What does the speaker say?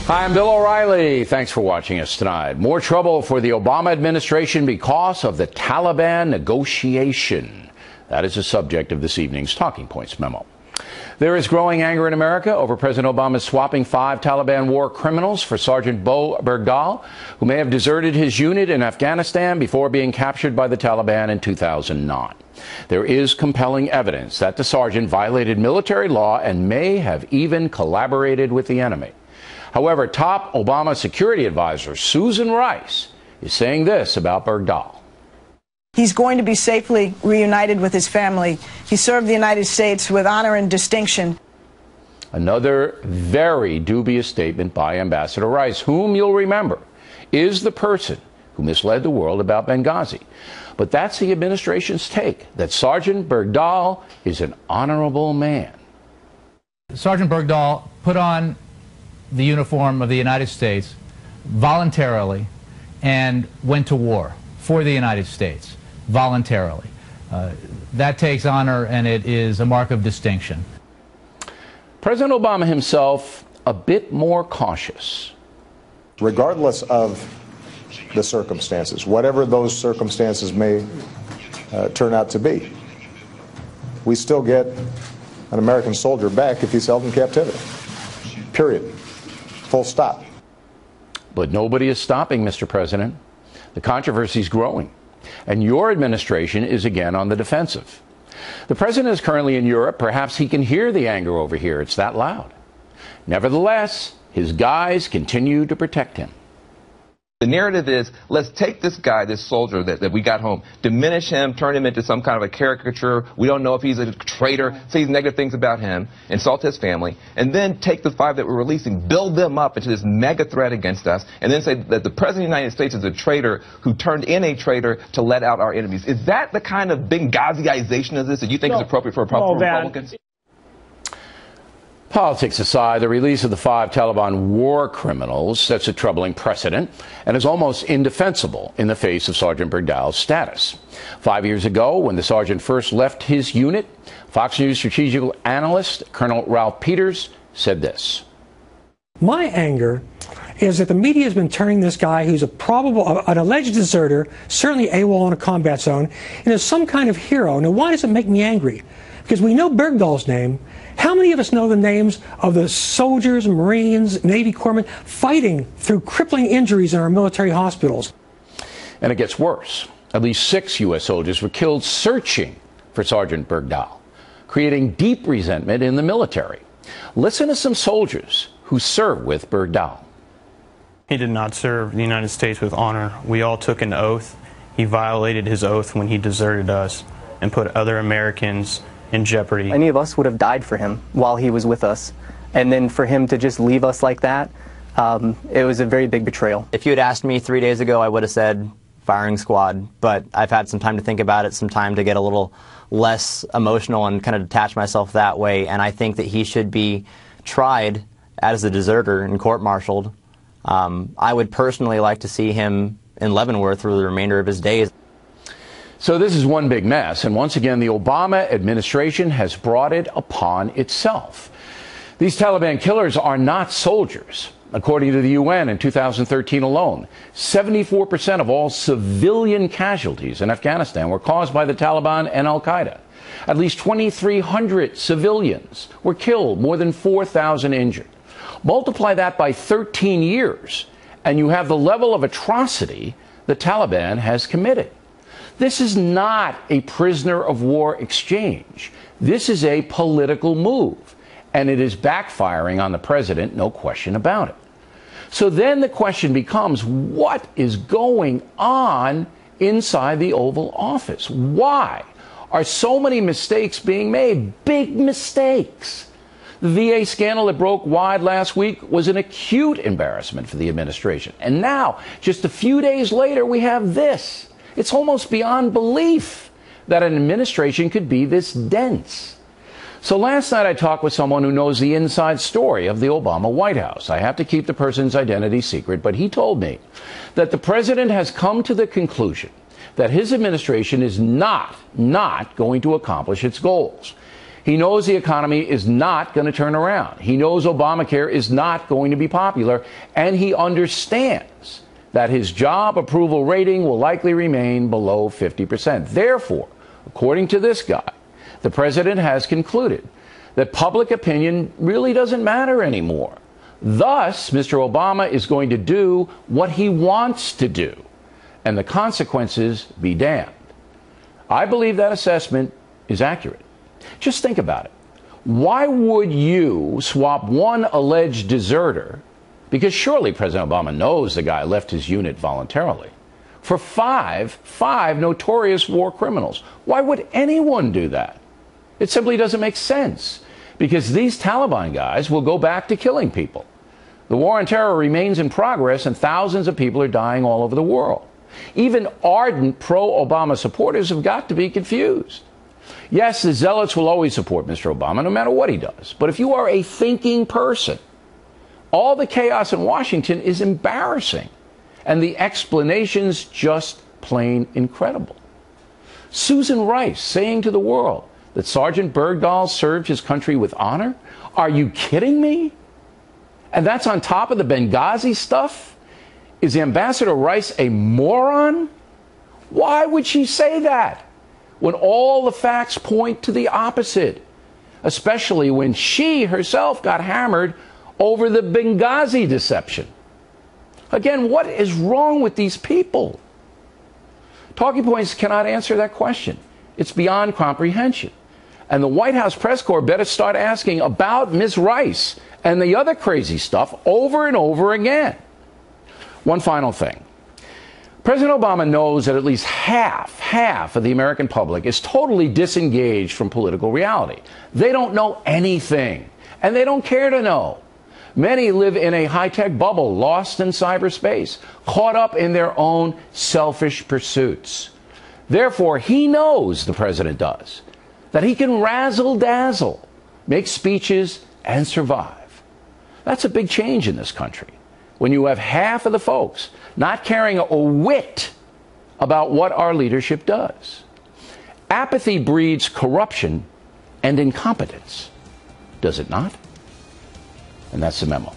Hi, I'm Bill O'Reilly. Thanks for watching us tonight. More trouble for the Obama administration because of the Taliban negotiation. That is the subject of this evening's Talking Points memo. There is growing anger in America over President Obama's swapping 5 Taliban war criminals for Sergeant Bo Bergdahl, who may have deserted his unit in Afghanistan before being captured by the Taliban in 2009. There is compelling evidence that the sergeant violated military law and may have even collaborated with the enemy. However, top Obama security advisor Susan Rice is saying this about Bergdahl. He's going to be safely reunited with his family. He served the United States with honor and distinction. Another very dubious statement by Ambassador Rice, whom you'll remember is the person who misled the world about Benghazi. But that's the administration's take, that Sergeant Bergdahl is an honorable man. Sergeant Bergdahl put on the uniform of the United States voluntarily and went to war for the United States voluntarily. That takes honor, and it is a mark of distinction. President Obama himself a bit more cautious. Regardless of the circumstances, whatever those circumstances may turn out to be, we still get an American soldier back if he's held in captivity. Period. Full stop. But nobody is stopping, Mr. President. The controversy is growing, and your administration is again on the defensive. The president is currently in Europe. Perhaps he can hear the anger over here. It's that loud. Nevertheless, his guys continue to protect him. The narrative is, let's take this guy, this soldier that we got home, diminish him, turn him into some kind of a caricature. We don't know if he's a traitor, say negative things about him, insult his family, and then take the 5 that we're releasing, build them up into this mega threat against us, and then say that the President of the United States is a traitor who turned in a traitor to let out our enemies. Is that the kind of Benghaziization of this that you think is appropriate for Republicans? Politics aside, the release of the 5 Taliban war criminals sets a troubling precedent and is almost indefensible in the face of Sergeant Bergdahl's status. 5 years ago, when the sergeant first left his unit, Fox News strategic analyst Colonel Ralph Peters said this. My anger is that the media has been turning this guy who's an alleged deserter, certainly AWOL in a combat zone, into some kind of hero. Now, why does it make me angry? Because we know Bergdahl's name. How many of us know the names of the soldiers, Marines, Navy corpsmen fighting through crippling injuries in our military hospitals? And it gets worse. At least 6 U.S. soldiers were killed searching for Sergeant Bergdahl, creating deep resentment in the military. Listen to some soldiers who served with Bergdahl. He did not serve the United States with honor. We all took an oath. He violated his oath when he deserted us and put other Americans in jeopardy. Any of us would have died for him while he was with us. And then for him to just leave us like that, it was a very big betrayal. If you had asked me 3 days ago, I would have said firing squad. But I've had some time to think about it, some time to get a little less emotional and kind of detach myself that way. And I think that he should be tried as a deserter and court-martialed. I would personally like to see him in Leavenworth for the remainder of his days. So this is one big mess, and once again, the Obama administration has brought it upon itself. These Taliban killers are not soldiers. According to the UN in 2013 alone, 74% of all civilian casualties in Afghanistan were caused by the Taliban and al-Qaeda. At least 2,300 civilians were killed, more than 4,000 injured. Multiply that by 13 years, and you have the level of atrocity the Taliban has committed. This is not a prisoner of war exchange. This is a political move, and it is backfiring on the president, no question about it. So then the question becomes, what is going on inside the Oval Office? Why are so many mistakes being made? Big mistakes. The VA scandal that broke wide last week was an acute embarrassment for the administration. And now, just a few days later, we have this. It's almost beyond belief that an administration could be this dense. So last night I talked with someone who knows the inside story of the Obama White House. I have to keep the person's identity secret, but he told me that the president has come to the conclusion that his administration is not going to accomplish its goals. He knows the economy is not going to turn around. He knows Obamacare is not going to be popular, and he understands that his job approval rating will likely remain below 50%. Therefore, according to this guy, the president has concluded that public opinion really doesn't matter anymore. Thus, Mr. Obama is going to do what he wants to do, and the consequences be damned. I believe that assessment is accurate. Just think about it. Why would you swap one alleged deserter, because surely President Obama knows the guy left his unit voluntarily, for five notorious war criminals? Why would anyone do that? It simply doesn't make sense, because these Taliban guys will go back to killing people. The war on terror remains in progress, and thousands of people are dying all over the world. Even ardent pro-Obama supporters have got to be confused. Yes, the zealots will always support Mr. Obama, no matter what he does. But if you are a thinking person, all the chaos in Washington is embarrassing, and the explanations just plain incredible. Susan Rice saying to the world that Sergeant Bergdahl served his country with honor? Are you kidding me? And that's on top of the Benghazi stuff? Is Ambassador Rice a moron? Why would she say that when all the facts point to the opposite? Especially when she herself got hammered over the Benghazi deception. Again, what is wrong with these people? Talking Points cannot answer that question. It's beyond comprehension. And the White House press corps better start asking about Ms. Rice and the other crazy stuff over and over again. One final thing. President Obama knows that at least half of the American public is totally disengaged from political reality. They don't know anything, and they don't care to know. Many live in a high-tech bubble, lost in cyberspace, caught up in their own selfish pursuits. Therefore, he knows, the president does, that he can razzle-dazzle, make speeches, and survive. That's a big change in this country, when you have half of the folks not caring a whit about what our leadership does. Apathy breeds corruption and incompetence, does it not? And that's the memo.